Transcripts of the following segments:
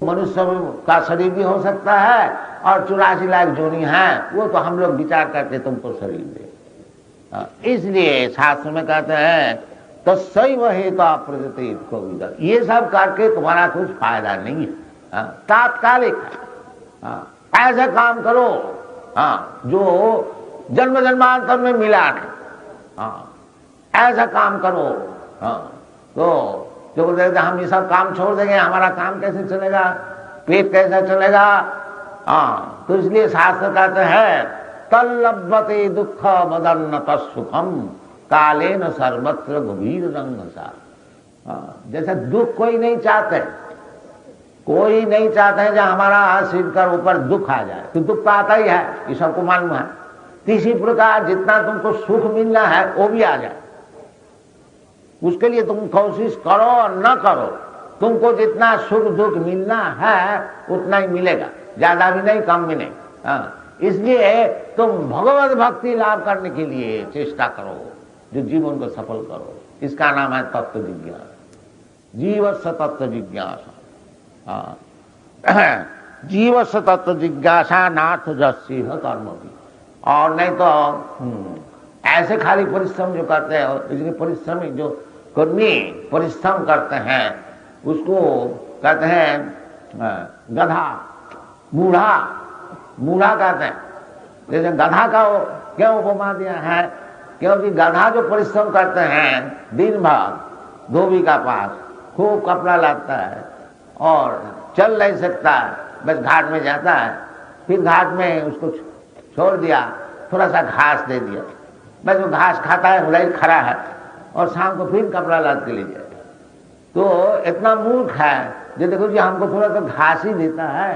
मनुष्य का शरीर भी हो सकता है और 84 लाख जोनी है, वो तो हम लोग विचार करके तुमको शरीर दे। इसलिए शास्त्र में कहते हैं तो सही वही तो प्रगति को विदर, ये सब करके तुम्हारा कुछ फायदा नहीं है, तात्कालिक है। ऐसा काम करो जो जन्म जन्मांतर में मिला नहीं, ऐसा काम करो। तो जो बोलते हैं हम ये सब काम छोड़ देंगे, हमारा काम कैसे चलेगा, पेट कैसा चलेगा। तो इसलिए शास्त्र कहते हैं तल्लभते दुख मदन्न तत्सुखम कालेन सर्वत्र गभीर रंग सा। जैसे दुख कोई नहीं चाहते, कोई नहीं चाहते हैं जब हमारा सिर कर ऊपर दुख आ जाए, तो दुख तो आता ही है, ये सबको मालूम है। इसी प्रकार जितना तुमको सुख मिलना है वो भी आ जाए, उसके लिए तुम कोशिश करो और न करो, तुमको जितना सुख दुख मिलना है उतना ही मिलेगा, ज्यादा भी नहीं कम भी नहीं। इसलिए तुम भगवत भक्ति लाभ करने के लिए चेष्टा करो, जो जीवन को सफल करो। इसका नाम है तत्व जिज्ञासा, जीवस्य तत्व जिज्ञासा। जीवस्य तत्व जिज्ञासा नाथ जस्सी कर्म भी। और नहीं तो ऐसे खाली परिश्रम जो करते हैं, इसलिए परिश्रमी जो कर्मी परिश्रम करते हैं उसको कहते हैं गधा, बूढ़ा, बूढ़ा कहते हैं। जैसे गधा का क्यों उपमा दिया है, क्योंकि गधा जो परिश्रम करते हैं दिन भर धोबी का पास, खूब कपड़ा लाता है और चल नहीं सकता है, बस घाट में जाता है, फिर घाट में उसको छोड़ दिया, थोड़ा सा घास दे दिया, बस वो घास खाता है, वही खड़ा है और शाम को फिर कपड़ा लाद के ले जाए। तो इतना मूर्ख है जो देखो जी हमको थोड़ा तो घास ही देता है,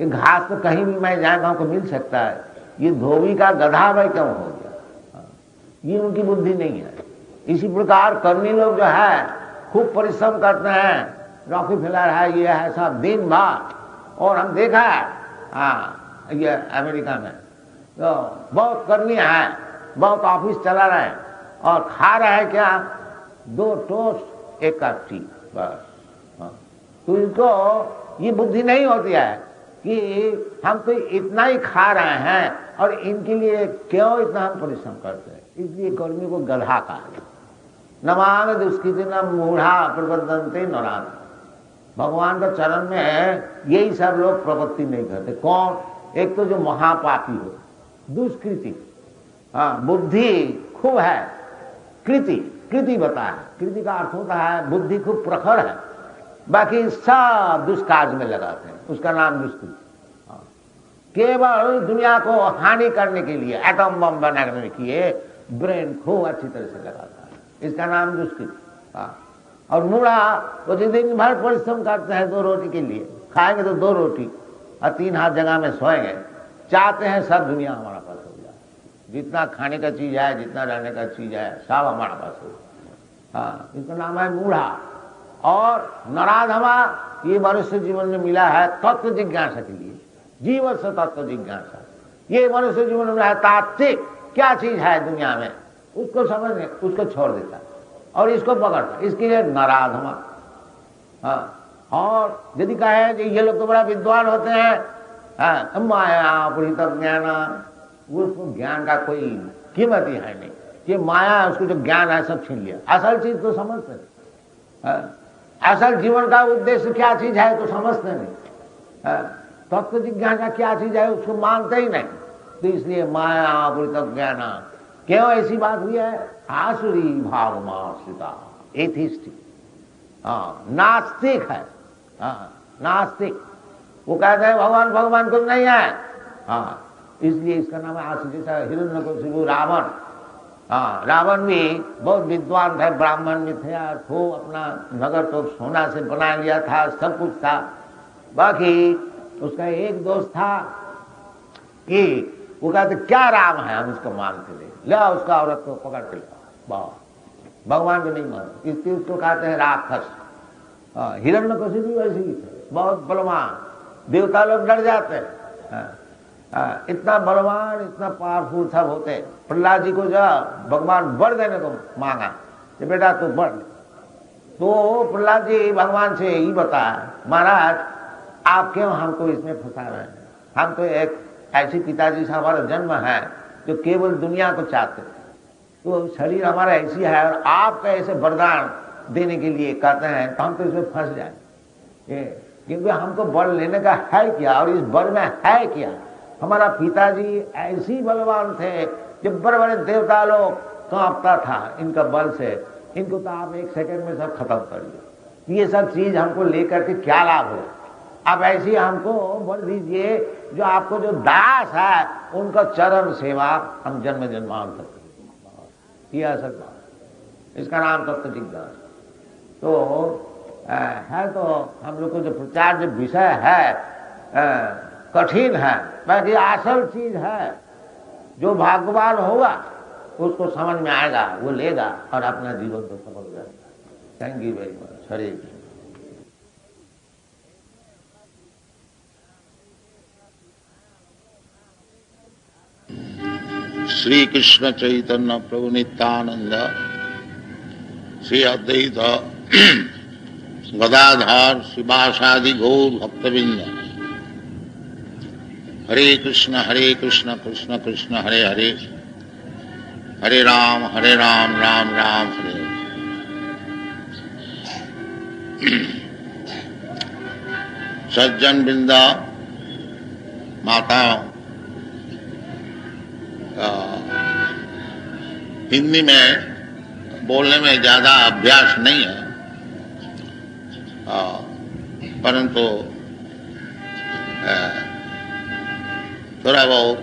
ये घास तो कहीं भी मैं जाएगा हमको मिल सकता है, ये धोबी का गधा भाई क्यों हो गया, ये उनकी बुद्धि नहीं है। इसी प्रकार कर्मी लोग जो है खूब परिश्रम करते हैं, रॉकीफेलर है, ये है सब दिन भर, और हम देखा है ये अमेरिका में तो बहुत कर्मी है, बहुत ऑफिस चला रहे हैं और खा रहे हैं क्या, 2 टोस्ट 1 कप टी बस। तो इनको ये बुद्धि नहीं होती है कि हम तो इतना ही खा रहे हैं और इनके लिए क्यों इतना हम परिश्रम करते हैं। इसलिए कर्मी को गधा कहा गया। नमांग दुष्कृति न मूढ़ा प्रबंधनते नरान। भगवान का चरण में यही सब लोग प्रवृत्ति नहीं करते। कौन? एक तो जो महापापी हो, दुष्कृति, बुद्धि खूब है, कृति, कृति बताया, कृति का अर्थ होता है बुद्धि खूब प्रखर है, बाकी सब दुष्कार्य में लगाते हैं, उसका नाम दुष्कृति। केवल दुनिया को हानि करने के लिए एटम बम बनाने के लिए ब्रेन खूब अच्छी तरह से लगाता है, इसका नाम दुष्कृति। और मूढ़ा वो दिन भर परिश्रम करते हैं 2 रोटी के लिए, खाएंगे तो 2 रोटी और 3 हाथ जगह में सोएंगे, चाहते हैं सब दुनिया हमारा पास हो जाए, जितना खाने का चीज है, जितना रहने का चीज है, सब हमारा पास हो। इसका नाम है मूढ़ा। और नराधमा ये मनुष्य जीवन में मिला है तत्व जिज्ञासा के लिए, जीवन से तत्व जिज्ञासा। ये मनुष्य जीवन में है तात्विक, क्या चीज है दुनिया में उसको समझने, उसको छोड़ देता और इसको पकड़ता, इसके लिए नराधमा। और यदि कहे ये लोग तो बड़ा विद्वान होते हैं, माया पुरित ज्ञान, उसको ज्ञान का कोई कीमत ही है नहीं, ये माया उसको जो ज्ञान है सब छीन लिया। असल चीज तो समझते नहीं, असल जीवन का उद्देश्य क्या चीज है तो समझते नहीं, तत्व जिज्ञासा क्या चीज है उसको मानते ही नहीं। तो इसलिए माया पुरित ज्ञान, क्यों ऐसी बात हुई है, आसुरी भाव माश्रिता, एथिस्ट, नास्तिक है, नास्तिक। वो कहते हैं भगवान भगवान कुछ नहीं है, इसलिए इसका नाम है आसुरी। जैसा हिरण्यकशिपु रावण, रावण भी बहुत विद्वान थे, ब्राह्मण भी थे, खूब अपना नगर तो सोना से बना लिया था, सब कुछ था, बाकी उसका एक दोस्त था कि वो कहते क्या राम है, हम इसको मानते नहीं, ले उसका औरत को पकड़ के ले, भगवान को नहीं मानते, इसलिए उसको कहते हैं राक्षस। हिरण्यकशिपु भी वैसे ही थे, बहुत बलवान, देवता लोग डर जाते हैं, इतना बलवान, इतना पावरफुल सब होते। प्रहलाद जी को जब भगवान वर देने को मांगा कि बेटा तू वर, तो प्रहलाद जी भगवान से यही बताया, महाराज आप क्यों हमको इसमें फंसा रहे हैं? हम तो एक ऐसी पिताजी से हमारा जन्म है जो केवल दुनिया को चाहते हैं, तो शरीर हमारा ऐसी है और आपका ऐसे वरदान देने के लिए कहते हैं तो हम तो इसमें फंस जाए, क्योंकि हमको बल लेने का है क्या और इस बल में है क्या? हमारा पिताजी ऐसी बलवान थे, जब बड़े बड़े देवता लोग कांपता था इनका बल से, इनको तो आप एक सेकंड में सब खत्म कर दिए। ये सब चीज हमको लेकर के क्या लाभ हो? आप ऐसी हमको बोल दीजिए, जो आपको जो दास है उनका चरण सेवा हम जन्म जन्मांतर किया सकता, इसका नाम तत्व जिज्ञासा। तो है तो हम लोग को जो प्रचार जो विषय है कठिन है, बाकी असल चीज है। जो भाग्यवान होगा उसको समझ में आएगा, वो लेगा और अपना जीवन को सफल करेगा। Thank you very much. Hare Krishna. Shri Krishna Chaitanya Prabhu Nityananda Shri Advaita Gadadhar शिवासादि गौर भक्तबिंद। हरे कृष्ण कृष्ण कृष्ण हरे हरे, हरे राम राम राम हरे। सज्जन बिंदा माता, हिंदी में बोलने में ज्यादा अभ्यास नहीं है, परंतु थोड़ा बहुत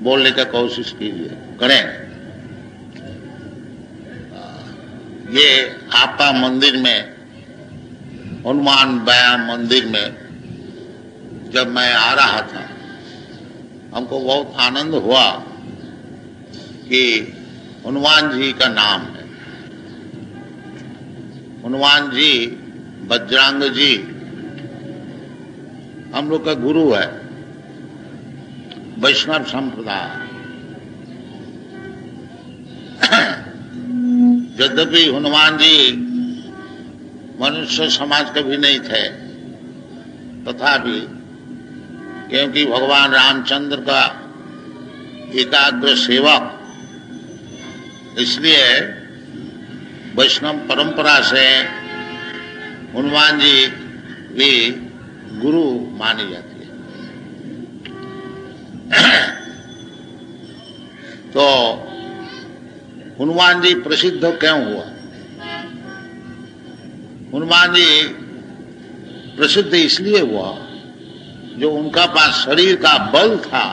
बोलने का कोशिश कीजिए, करें। ये आपका मंदिर में, हनुमान व्यायाम मंदिर में जब मैं आ रहा था, हमको बहुत आनंद हुआ कि हनुमान जी का नाम है। हनुमान जी, बजरंग जी हम लोग का गुरु है, वैष्णव संप्रदाय। यद्यपि हनुमान जी मनुष्य समाज के भी नहीं थे, तथापि क्योंकि भगवान रामचंद्र का एकाग्र सेवक, इसलिए वैष्णव परंपरा से हनुमान जी भी गुरु मानी जाती है। तो हनुमान जी प्रसिद्ध क्यों हुआ? हनुमान जी प्रसिद्ध इसलिए हुआ जो उनका पास शरीर का बल था,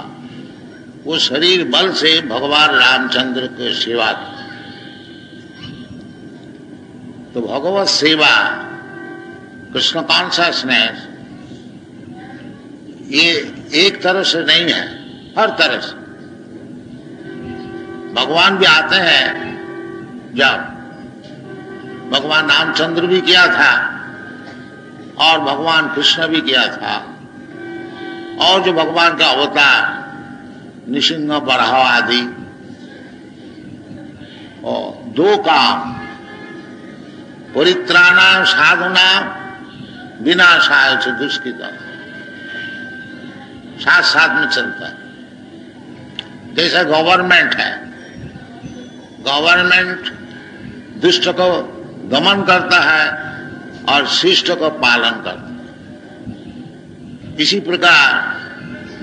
वो शरीर बल से भगवान रामचंद्र की सेवा की। तो भगवत सेवा, कृष्ण कॉन्शसनेस, ये एक तरह से नहीं है, हर तरह से। भगवान भी आते हैं, जब भगवान रामचंद्र भी किया था और भगवान कृष्ण भी किया था, और जो भगवान का अवतार निसिंह बराह आदि, और दो काम, परित्राणाय साधुनां विनाशाय च दुष्कृताम्, साथ साथ में चलता है। जैसा गवर्नमेंट है, गवर्नमेंट दुष्ट को दमन करता है और शिष्ट को पालन करता है। इसी प्रकार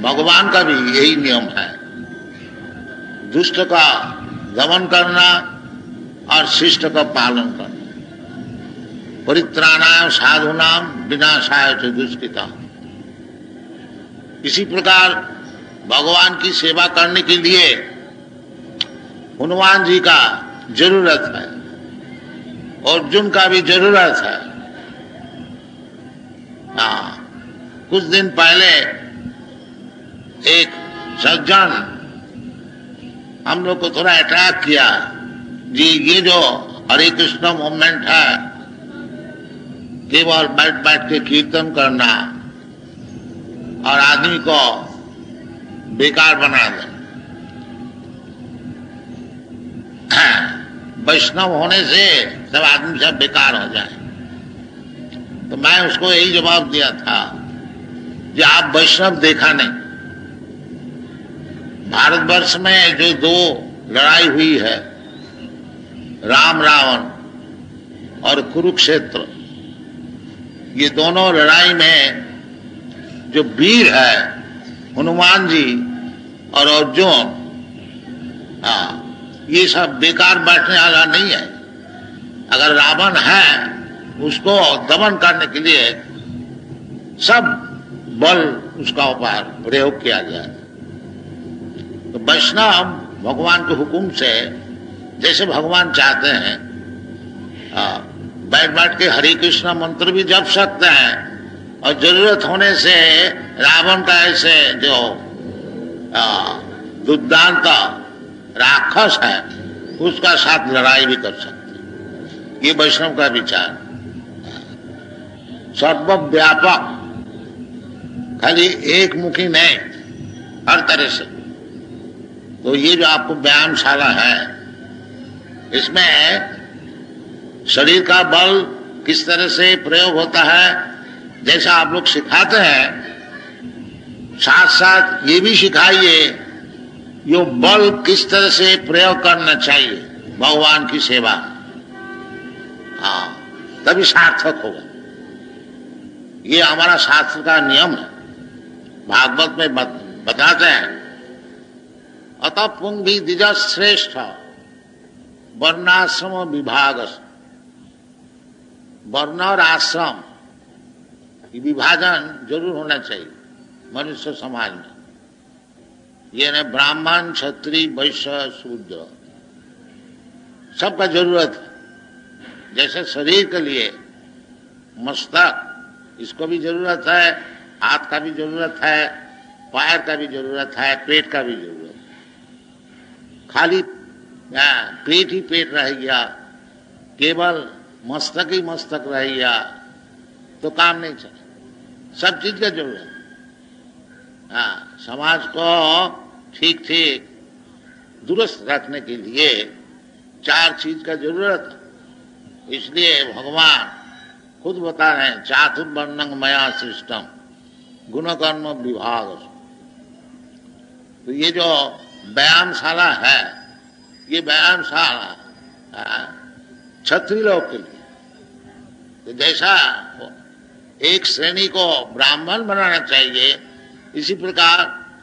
भगवान का भी यही नियम है, दुष्ट का दमन करना और शिष्ट का पालन करना। परित्राणाय साधूनां विनाशाय च दुष्कृताम्। इसी प्रकार भगवान की सेवा करने के लिए हनुमान जी का जरूरत है, अर्जुन का भी जरूरत है। कुछ दिन पहले एक सज्जन हम लोग को थोड़ा अट्रैक्ट किया, जी ये जो हरे कृष्ण मूवमेंट है, केवल बैठ बैठ के कीर्तन करना और आदमी को बेकार बना दे, वैष्णव होने से सब आदमी सब बेकार हो जाए। तो मैं उसको यही जवाब दिया था जो आप वैष्णव देखा नहीं। भारतवर्ष में जो दो लड़ाई हुई है, राम रावण और कुरुक्षेत्र, ये दोनों लड़ाई में जो वीर है हनुमान जी और अर्जुन, ये सब बेकार बैठने वाला नहीं है। अगर रावण है उसको दमन करने के लिए सब बल उसका ऊपर प्रयोग किया गया है। तो वैष्णव भगवान के हुक्म से जैसे भगवान चाहते हैं बैठ बैठ के हरे कृष्ण मंत्र भी जप सकते हैं, और जरूरत होने से रावण का ऐसे जो दुर्दांत राक्षस है उसका साथ लड़ाई भी कर सकते हैं। ये वैष्णव का विचार। सर्वव्यापक, खाली एक मुखी नहीं, हर तरह से। तो ये जो आपको व्यायामशाला है, इसमें शरीर का बल किस तरह से प्रयोग होता है जैसा आप लोग सिखाते हैं, साथ साथ ये भी सिखाइए यो बल किस तरह से प्रयोग करना चाहिए भगवान की सेवा। तभी सार्थक होगा। ये हमारा शास्त्र का नियम है। भागवत में बताते हैं, अतः पुंग भी द्विज श्रेष्ठ वर्णाश्रम विभाग। वर्ण और आश्रम विभाजन जरूर होना चाहिए मनुष्य समाज में। ये न ब्राह्मण क्षत्रिय वैश्य शूद्र सबका जरूरत है। जैसे शरीर के लिए मस्तक, इसको भी जरूरत है, हाथ का भी जरूरत है, पैर का भी जरूरत है, पेट का भी जरूरत है। खाली पेट ही पेट रह गया, केवल मस्तक ही मस्तक रह गया तो काम नहीं चला। सब चीज का जरूरत है। समाज को ठीक ठीक दुरुस्त रखने के लिए चार चीज का जरूरत है। इसलिए भगवान खुद बता रहे हैं, चातुर्वर्णं मया सृष्टम गुण कर्म विभाग। तो ये जो व्यायामशाला है, ये व्यायामशाला क्षत्रिय लोग के लिए। तो जैसा एक श्रेणी को ब्राह्मण बनाना चाहिए, इसी प्रकार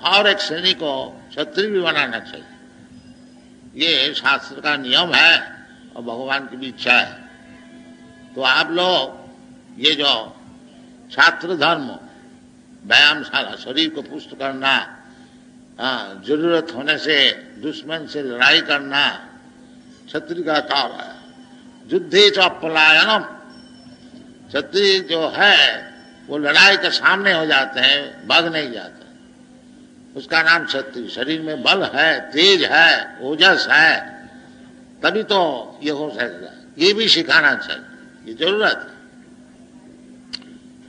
और एक श्रेणी को क्षत्रिय भी बनाना चाहिए। ये शास्त्र का नियम है और भगवान की भी इच्छा है। तो आप लोग ये जो छात्र धर्म, व्यायामशाला, शरीर को पुष्ट करना, जरूरत होने से दुश्मन से लड़ाई करना, क्षत्रिय का काम है। युद्धे च पलायनम, क्षत्रिय जो है वो लड़ाई के सामने हो जाते हैं, भाग नहीं जाते। उसका नाम क्षत्रिय। शरीर में बल है, तेज है, ओजस है, तभी तो ये हो सकेगा। ये भी सिखाना चाहिए, ये जरूरत है।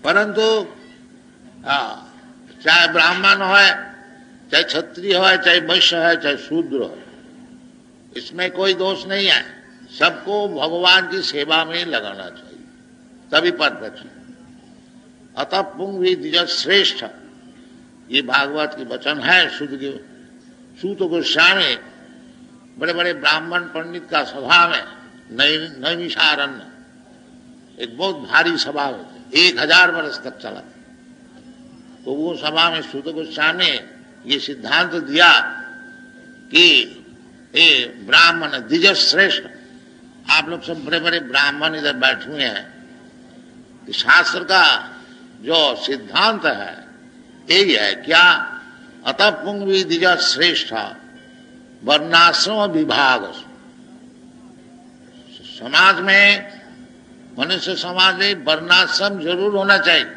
परंतु चाहे ब्राह्मण हो, चाहे क्षत्रिय हो, चाहे वैश्य है, चाहे शूद्र हो, इसमें कोई दोष नहीं है। सबको भगवान की सेवा में लगाना चाहिए, तभी परफेक्शन। अतः पुंग भी द्विज श्रेष्ठ, ये भागवत की वचन है। सूत गोस्वामी बड़े बड़े ब्राह्मण पंडित का सभा में नैमिषारण्य, एक बहुत भारी सभा होती, 1000 वर्ष तक चला। तो वो सभा में सूत गोस्वामी ये सिद्धांत दिया कि ये ब्राह्मण द्विज श्रेष्ठ। आप लोग सब बड़े बड़े ब्राह्मण इधर बैठे हुए हैं, कि शास्त्र का जो सिद्धांत है यही है, क्या? अतः पुंग भी द्विज श्रेष्ठ वर्णाश्रम विभाग। समाज में, मनुष्य समाज में वर्णाश्रम जरूर होना चाहिए,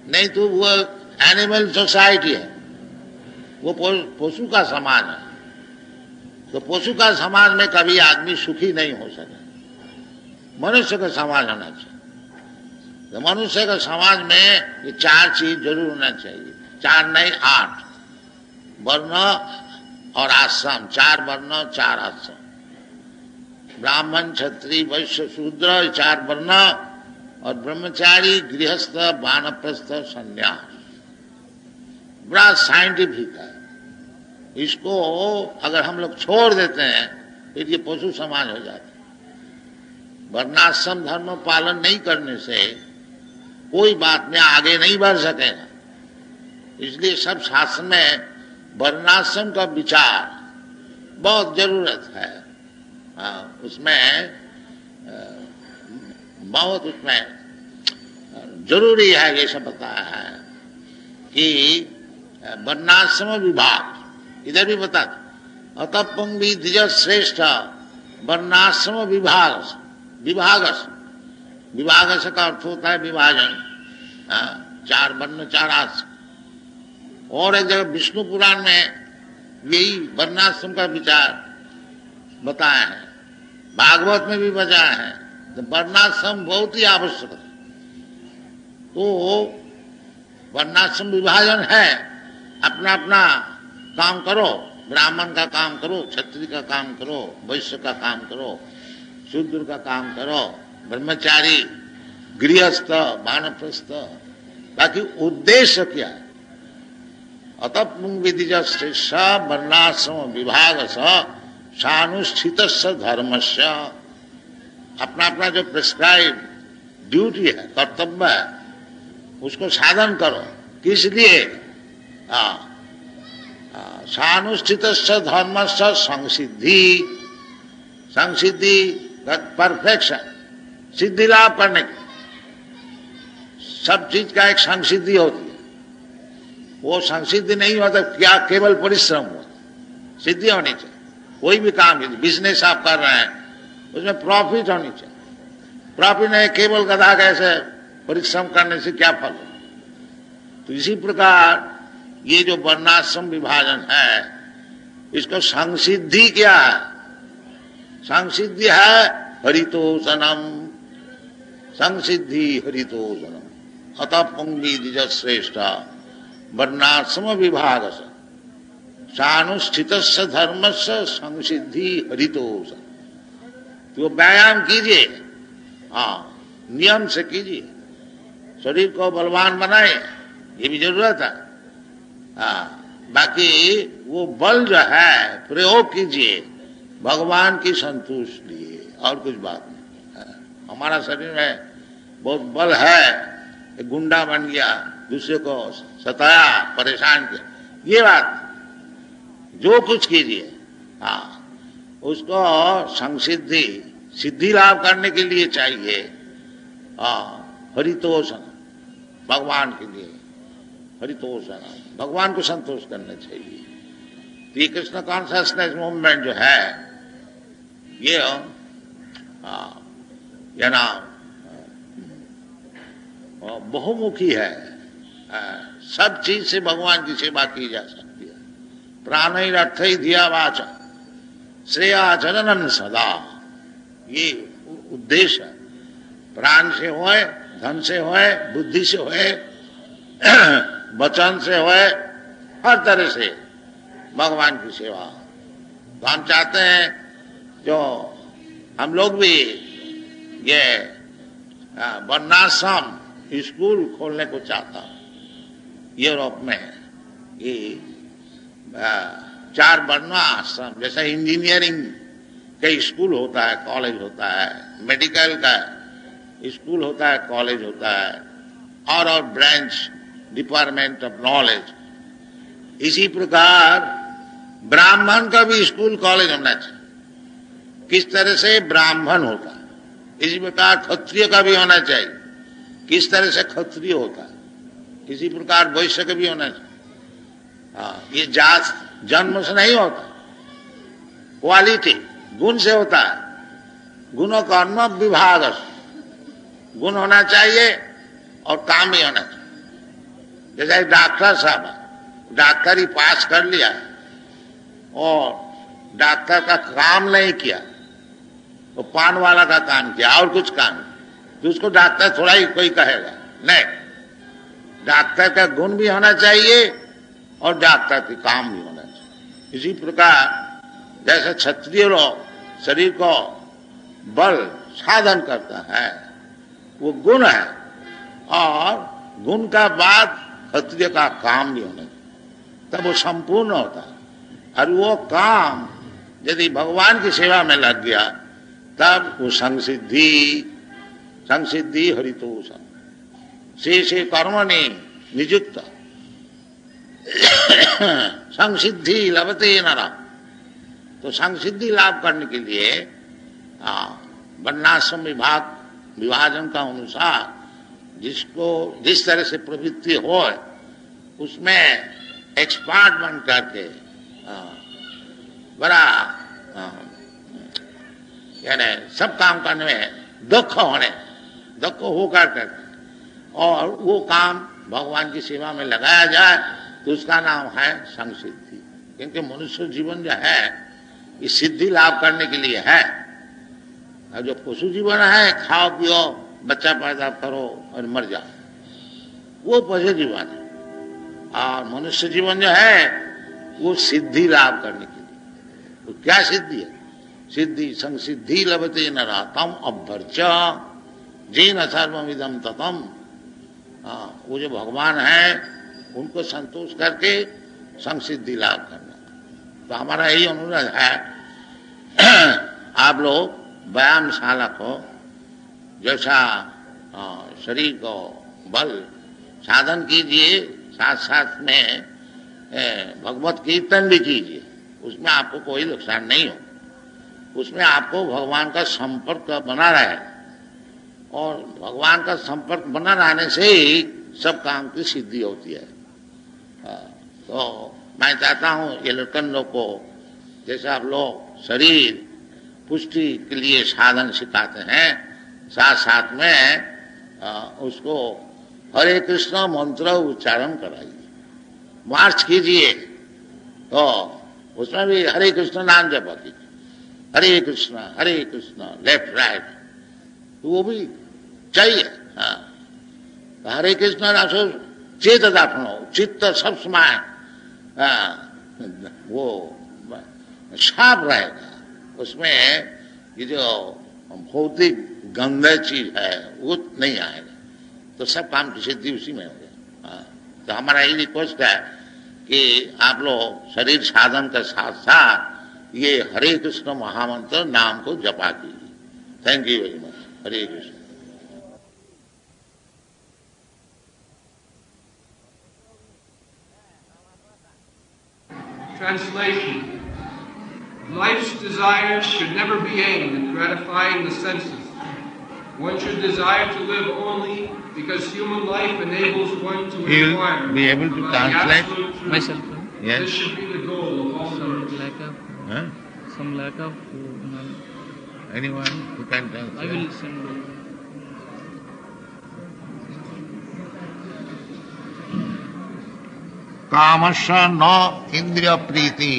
नहीं तो वो एनिमल सोसाइटी है, वो पशु का समाज है। तो पशु का समाज में कभी आदमी सुखी नहीं हो सके। मनुष्य का समाज होना चाहिए। तो मनुष्य का समाज में ये 4 चीज जरूर होना चाहिए, 4 नहीं 8, वर्ण और आश्रम। 4 वर्ण 4 आश्रम। ब्राह्मण क्षत्रिय वैश्य शूद्र 4 वर्ण, और ब्रह्मचारी गृहस्थ वानप्रस्थ संन्यास। बड़ा साइंटिफिक है। इसको अगर हम लोग छोड़ देते हैं फिर ये पशु समाज हो जाता है। वर्णाश्रम धर्म पालन नहीं करने से कोई बात में आगे नहीं बढ़ सकेगा। इसलिए सब शास्त्र में वर्णाश्रम का विचार बहुत जरूरत है। उसमें बहुत उसमें जरूरी है। ये सब बताया है कि वर्णाश्रम विभाग, इधर भी बता अतः पंक्ति द्विज श्रेष्ठ वर्णाश्रम विभाग। विभाग का अर्थ होता है विभाजन, 4 वर्ण 4 आश्रम। और एक जगह विष्णु पुराण में यही वर्णाश्रम का विचार बताया है, भागवत में भी बताया है। तो वर्णाश्रम बहुत ही आवश्यक है। तो वर्णाश्रम विभाजन है, अपना अपना काम करो, ब्राह्मण का काम करो, क्षत्रिय का काम करो, वैश्य का काम करो, शूद्र का काम करो, ब्रह्मचारी, गृहस्थ, वानप्रस्थ। बाकी उद्देश्य क्या है? अतः विधिज श्रेष्ठ वर्णाश्रम विभाग सानुष्ठित धर्मस्य। अपना अपना जो प्रिस्क्राइब ड्यूटी है, कर्तव्य है, उसको साधन करो। किस लिए? सानुष्ठित धर्मस्य संसिद्धि। संसिद्धि परफेक्शन, सिद्धि लाभ करने की। सब चीज का एक संसिद्धि होती है। वो संसिद्धि नहीं होता क्या केवल परिश्रम हो, सिद्धि होनी चाहिए। कोई भी काम कीजिए, बिजनेस आप कर रहे हैं, उसमें प्रॉफिट होनी चाहिए। प्रॉफिट नहीं केवल गधा कैसे परिश्रम करने से क्या फल हो। तो इसी प्रकार ये जो वर्णाश्रम विभाजन है, इसको संसिद्धि क्या है? संसिद्धि है हरितोषणम। संसिद्धि हरितोषणम। अतः पंक्ति द्विज श्रेष्ठ वर्णाश्रम विभाग सानुष्ठित धर्म से संसिद्धि हरितोषण। तो व्यायाम कीजिए, नियम से कीजिए, शरीर को बलवान बनाए, ये भी जरूरत है। बाकी वो बल जो है प्रयोग कीजिए भगवान की संतुष्टि लिए, और कुछ बात नहीं। हमारा शरीर में बहुत बल है, एक गुंडा बन गया, दूसरे को सताया, परेशान किया, ये बात जो कुछ कीजिए, उसको संसिद्धि सिद्धि लाभ करने के लिए चाहिए। हरितोषण, भगवान के लिए हरितोषण, भगवान को संतोष करना चाहिए। तो ये कृष्ण कॉन्शियसनेस मूवमेंट जो है, ये नाम बहुमुखी है। सब चीज से भगवान की सेवा की जा सकती है। प्राणैरर्थ धिया वाचा श्रेयाचरणन सदा, ये उद्देश्य है। प्राण से होए, धन से होए, बुद्धि से होए, वचन से होए, हर तरह से भगवान की सेवा। तो हम चाहते हैं, जो हम लोग भी ये वर्णाश्रम स्कूल खोलने को चाहता हूं यूरोप में। ये 4 वर्ण आश्रम, जैसा इंजीनियरिंग का स्कूल होता है, कॉलेज होता है, मेडिकल का स्कूल होता है, कॉलेज होता है, और ब्रांच डिपार्टमेंट ऑफ नॉलेज। इसी प्रकार ब्राह्मण का भी स्कूल कॉलेज होना चाहिए। किस तरह से ब्राह्मण होता है, इसी प्रकार क्षत्रिय का भी होना चाहिए। किस तरह से क्षत्रिय होता है, इसी प्रकार वैश्य का भी होना चाहिए। ये जात जन्म से नहीं होता, क्वालिटी गुण से होता है। गुणों कर्म विभाग, गुण होना चाहिए और काम भी होना चाहिए। जैसे एक डॉक्टर साहब, डॉक्टरी पास कर लिया और डॉक्टर का काम नहीं किया, तो पान वाला का काम किया और कुछ काम, तो उसको डॉक्टर थोड़ा ही कोई कहेगा नहीं। डॉक्टर का गुण भी होना चाहिए और डॉक्टर के काम भी होना चाहिए। इसी प्रकार जैसे क्षत्रिय लोग शरीर को बल साधन करता है, वो गुण है, और गुण का बाद क्षत्रिय का काम भी होना चाहिए। तब वो संपूर्ण होता है। और वो काम यदि भगवान की सेवा में लग गया तब वो संसिद्धि हरितोषम से कर्मणि नियुक्त संसिद्धि लभते नरः। तो संसिद्धि लाभ करने के लिए वर्णाश्रम विभाजन का अनुसार जिसको जिस तरह से प्रवृत्ति हो उसमें एक्सपर्ट बन करके बड़ा यानी सब काम करने में दक्ष होकर करके और वो काम भगवान की सेवा में लगाया जाए तो उसका नाम है संसिद्धि। क्योंकि मनुष्य जीवन जो है ये सिद्धि लाभ करने के लिए है। और जो पशु जीवन है खाओ पियो बच्चा पैदा करो और मर जाओ, वो पशु जीवन है। और मनुष्य जीवन जो है वो सिद्धि लाभ करने के लिए। तो क्या सिद्धि है? सिद्धि संसिद्धि लभते नरः तम अभ्यर्च जेन सर्वमिदं ततम्। वो जो भगवान है उनको संतोष करके संसिद्धि लाभ करना। तो हमारा यही अनुरोध है आप लोग व्यायामशाला को जैसा शरीर को बल साधन कीजिए, साथ साथ में भगवत कीर्तन भी कीजिए। उसमें आपको कोई नुकसान नहीं हो। उसमें आपको भगवान का संपर्क बना रहे और भगवान का संपर्क बना रहने से ही सब काम की सिद्धि होती है। तो मैं चाहता हूँ ये लड़कन लोग को जैसे आप लोग शरीर पुष्टि के लिए साधन सिखाते हैं, साथ साथ में उसको हरे कृष्ण मंत्र उच्चारण कराइए, मार्च कीजिए। तो उसमें भी हरे कृष्ण नाम जप कीजिए, हरे कृष्ण लेफ्ट राइट, तो वो भी चाहिए। हरे कृष्ण चेत दाखनो चित्त सब समय वो साफ रहेगा। उसमें ये जो भौतिक गंदा चीज है वो नहीं आएगा। तो सब काम की सिद्धि उसी में होगा। तो हमारा ये रिक्वेस्ट है कि आप लोग शरीर साधन के साथ साथ ये हरे कृष्ण महामंत्र नाम को जपा कीजिए। Thank you very much. Hare Krishna. Translation. Life's desires should never be aimed at gratifying the senses. One should desire to live only because human life enables one to inquire. Be able to translate myself. Yes. This should be the goal of all Some lack of anyone who can translate. I will send. कामश न इंद्रिय प्रीति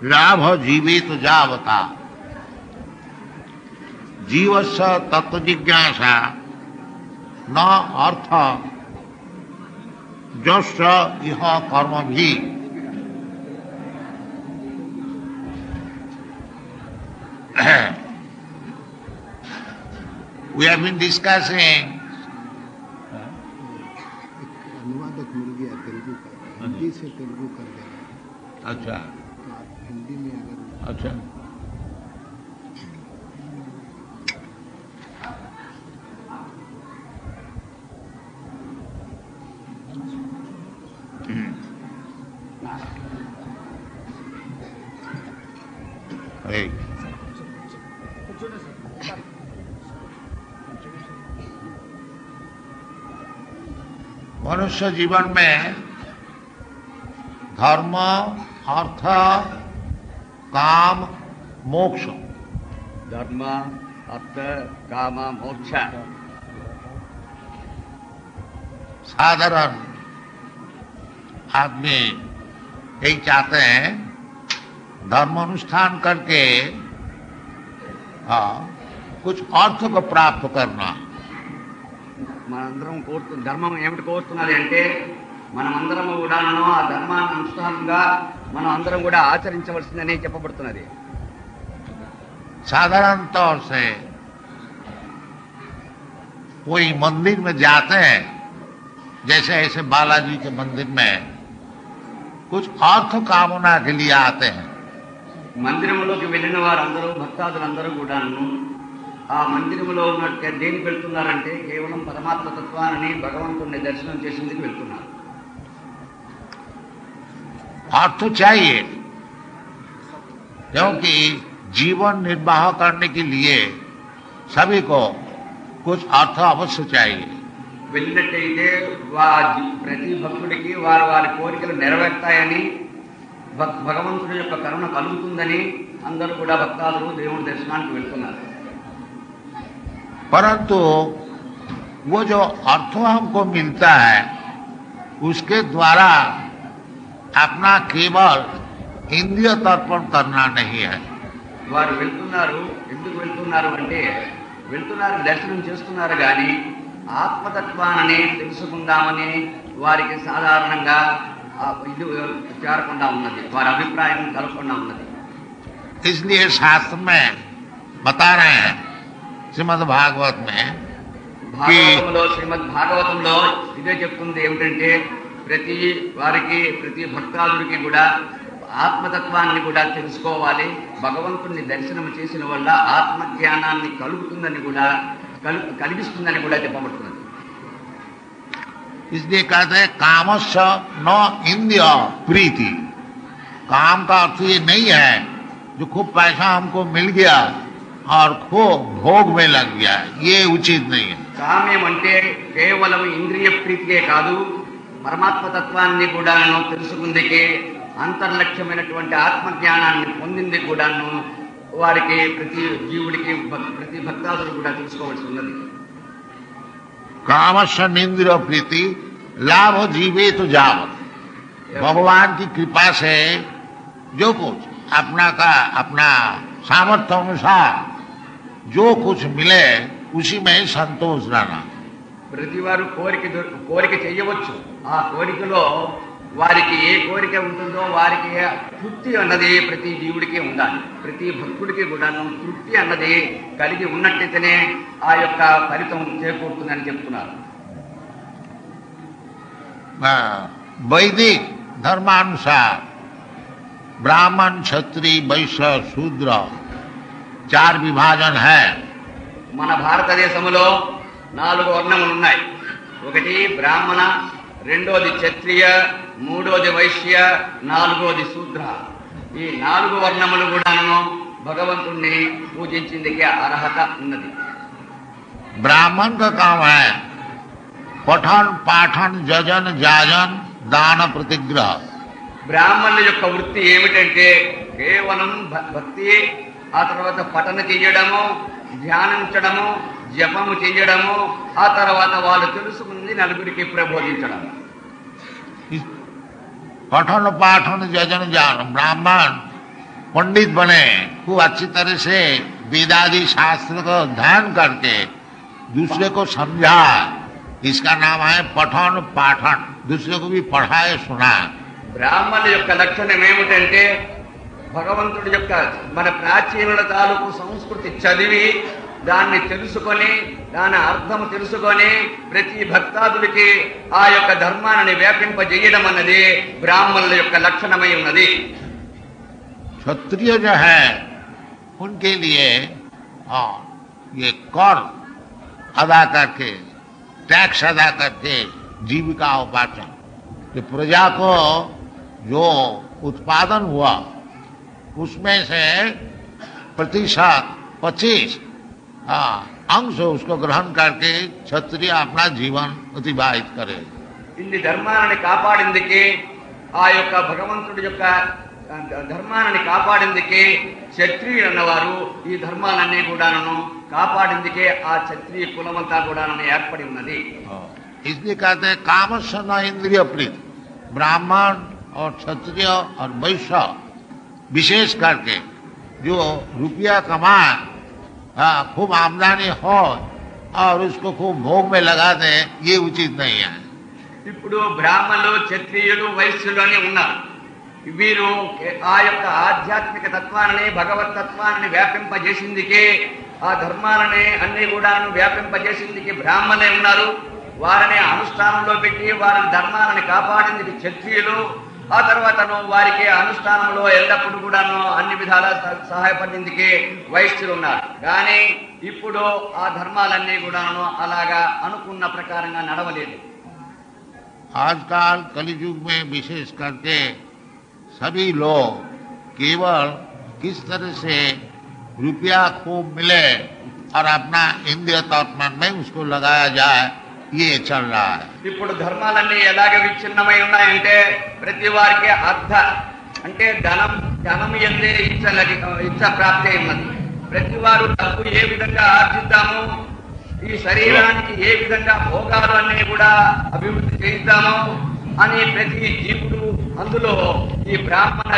लाभ जीवित जावता जीवस्य तत्व जिज्ञासा न अर्थ जस्य इह कर्म भी। We have been discussing अनुवादक मिल गया तेलुगु का, हिंदी से तेलुगु कर देना। अच्छा तो आप हिंदी में अगर अच्छा Hey. मनुष्य जीवन में धर्म अर्थ काम मोक्ष धर्म अर्थ काम मोक्ष साधारण आदमी यही चाहते हैं धर्म अनुष्ठान करके कुछ अर्थ को प्राप्त करना। మనందరం ధర్మం ఏమిటి కోరుతున్నది అంటే మనమందరం కూడాను ఆ ధర్మాన్ని అనుష్ఠానంగా మనం అందరం కూడా ఆచరించవలసిందని చెప్పబడుతున్నది। साधारण तौर से कोई मंदिर में जाते हैं जैसे ऐसे बालाजी के मंदिर में कुछ अर्थ कामना के लिए आते हैं। మందిరములోకి వెళ్ళిన వారందరూ భక్తాదులందరూ కూడాను ఆ మందిరములో ఉన్నట్టు దేనికి వెళ్తున్నారంటే కేవలం పరమాత్మ తత్వాన్ని భగవంతుని దర్శనం చేసేందుకు వెళ్తున్నారు. अर्थ चाहिए क्योंकि जीवन निर्वाह करने के लिए सभी को कुछ अर्थ अवश्य चाहिए. వెళ్ళినట్టయితే ప్రతి భక్తుడికి వారి కోరికలు నెరవేర్తాయని భగవంతుడి యొక్క కరుణ కలుగుతుందని అందరూ కూడా భక్తాదులు దేవుని దర్శనానికి వెళ్తున్నారు. परंतु वो जो अर्थ हमको मिलता है उसके द्वारा अपना केवल इंद्रिय तर्पण करना नहीं है. వారు వెళ్తున్నారు, ఎందుకు వెళ్తున్నారు అంటే వెళ్తున్నారు దర్శనం చేస్తున్నారు కానీ ఆత్మతత్వాన్ని తెలుసుకుందామని వారికి సాధారణంగా ఇది చేరకుండా ఉన్నది, వారి అభిప్రాయం కలగకుండా ఉన్నది. इसलिए शास्त्र में बता रहे हैं श्रीमद् भागवत में భాగవతంలో శ్రీమద్ భాగవతంలో ఇదే చెప్తుంది ఏమిటంటే ప్రతి వారికి ప్రతి భక్తాదుడికి కూడా ఆత్మతత్వాన్ని కూడా తెలుసుకోవాలి. భగవంతుని దర్శనం చేసిన వల్ల ఆత్మజ్ఞానాన్ని కలుగుతుందని కూడా కలిగిస్తుందని కూడా చెప్పబడుతున్నది. इसलिए कहते हैं कामस्य न इंद्रिय प्रीति. काम का अर्थ ये नहीं है जो खूब पैसा हमको मिल गया और खूब भोग में लग गया, ये उचित नहीं है. కామ్యం అంటే కేవలం ఇంద్రియ ప్రీతికే కాదు, పరమాత్మ తత్వాన్ని కూడాను తెలుసుకుందికే అంతర్లక్ష్యమైనటువంటి ఆత్మజ్ఞానాన్ని పొందింది కూడాను వారికి ప్రతి జీవుడికి ప్రతి భక్తాదుడు కూడా తెలుసుకోవాల్సి ఉన్నది. कामस्य इंद्रिय प्रीति लाभ जीवे तो जावत. भगवान की कृपा से जो कुछ अपना सामर्थ्य अनुसार जो कुछ मिले उसी में संतोष रहना. ప్రతి వారు కోరిక చేయవచ్చు. ఆ కోరికలో వారికి ఏ కోరిక ఉంటుందో వారికి తృప్తి అన్నది ప్రతి జీవుడికి ఉండాలి. ప్రతి భక్తుడికి కూడా తృప్తి అన్నది కలిగి ఉన్నట్టయితేనే ఆ యొక్క ఫలితం చేకూరుతుందని చెప్తున్నారు. वैदिक धर्मानुसार ब्राह्मण क्षत्रिय वैश्य शूद्र 4 विभाजन है. మన భారతదేశంలో 4 వర్ణములు ఉన్నాయి. ఒకటి బ్రాహ్మణ, రెండోది క్షత్రియ, మూడోది వైశ్య, నాలుగోది శూద్ర. ఈ 4 వర్ణములు కూడాను భగవంతుణ్ణి పూజించేందుకే అర్హత ఉన్నది. ब्राह्मण का काम है पठन पाठन जजन जाजन दान प्रतिग्रह. బ్రాహ్మణుల యొక్క వృత్తి ఏమిటంటే కేవలం భక్తి, ఆ తర్వాత పఠన చేయడము, ధ్యానించడము, జపము చేయడము, ఆ తర్వాత వాళ్ళు తెలుసుకుంది నలుగురికి ప్రబోధించడం. पठन पाठन जजन जान. ब्राह्मण पंडित बने, खूब अच्छी तरह से वेदादि शास्त्र को ध्यान करके दूसरे को समझा, इसका नाम है पठन पाठन. दूसरे को भी पढ़ाए सुना. బ్రాహ్మణుల యొక్క లక్షణం ఏమిటంటే భగవంతుడి యొక్క మన ప్రాచీనుల తాలూకు సంస్కృతి చదివి దాన్ని తెలుసుకొని దాని అర్థం తెలుసుకొని ప్రతి భక్తాదుడికి ఆ యొక్క ధర్మాన్ని వ్యాపింపజేయడం అన్నది బ్రాహ్మణుల యొక్క లక్షణమై ఉన్నది. क्षत्रिय जो है उनके लिए ये कर अदा करके टैक्स अदा करके जीविका उपार्जन, कि प्रजा को जो उत्पादन हुआ उसमें से प्रतिशत 25 अंश उसको ग्रहण करके क्षत्रिय अपना जीवन अतिबाहित करे. ఇన్ని ధర్మాన్ని కాపాడిందికే ఆ యొక్క భగవంతుడి యొక్క ధర్మాన్ని కాపాడిందికే క్షత్రియులు అన్నవారు ఈ ధర్మాలన్నీ కూడాను కాపాడిందికే ఆ క్షత్రియ కులమంతా కూడాను ఏర్పడి ఉన్నది. इसलिए कहते हैं कामस्य न इंद्रिय प्रीति. ब्राह्मण और क्षत्रिय और वैश्य विशेष करके जो रुपया कमाए, खूब आमदनी हो और उसको खूब भोग में लगा दे, ये उचित नहीं है. ఇప్పుడు బ్రాహ్మణులు, క్షత్రియులు, వైశ్యులు అని ఉన్నారు. వీరు ఆ యొక్క ఆధ్యాత్మిక తత్వాన్ని, భగవత్ తత్వాన్ని వ్యాపింపజేసిందికే, ఆ ధర్మాలని అన్ని కూడా వ్యాపింపజేసిందికి బ్రాహ్మణులే ఉన్నారు. వారిని అనుష్ఠానంలో పెట్టి వారి ధర్మాలను కాపాడింది క్షత్రియులు. ఆ తర్వాతను వారికి అనుష్ఠానంలో ఎల్లప్పుడూ కూడాను అన్ని విధాల సహాయపడిందికి వైశ్యులు ఉన్నారు. కానీ ఇప్పుడు ఆ ధర్మాలన్నీ కూడాను అలాగా అనుకున్న ప్రకారంగా నడవలేదు. आजकल कलयुग में विशेष करके सभी लोग केवल किस तरह से रुपया खूब मिले और अपना इंद्रिय तत्व में उसको लगाया जाए, ये चल रहा है. ఇప్పుడు ధర్మాలన్నీ ఎలాగ విచ్ఛిన్నమై ఉన్నాయంటే ప్రతి వారికి అంటే ధనం ఎందే ఇచ్చ ప్రాప్తి అయి ఉన్నది. ప్రతి వారు డబ్బు ఏ విధంగా ఆర్జిద్దాము, ఈ శరీరానికి ఏ విధంగా భోగాలు అన్నీ కూడా అభివృద్ధి చేయిద్దాము అని ప్రతి జీవుడు అందులో ఈ బ్రాహ్మణ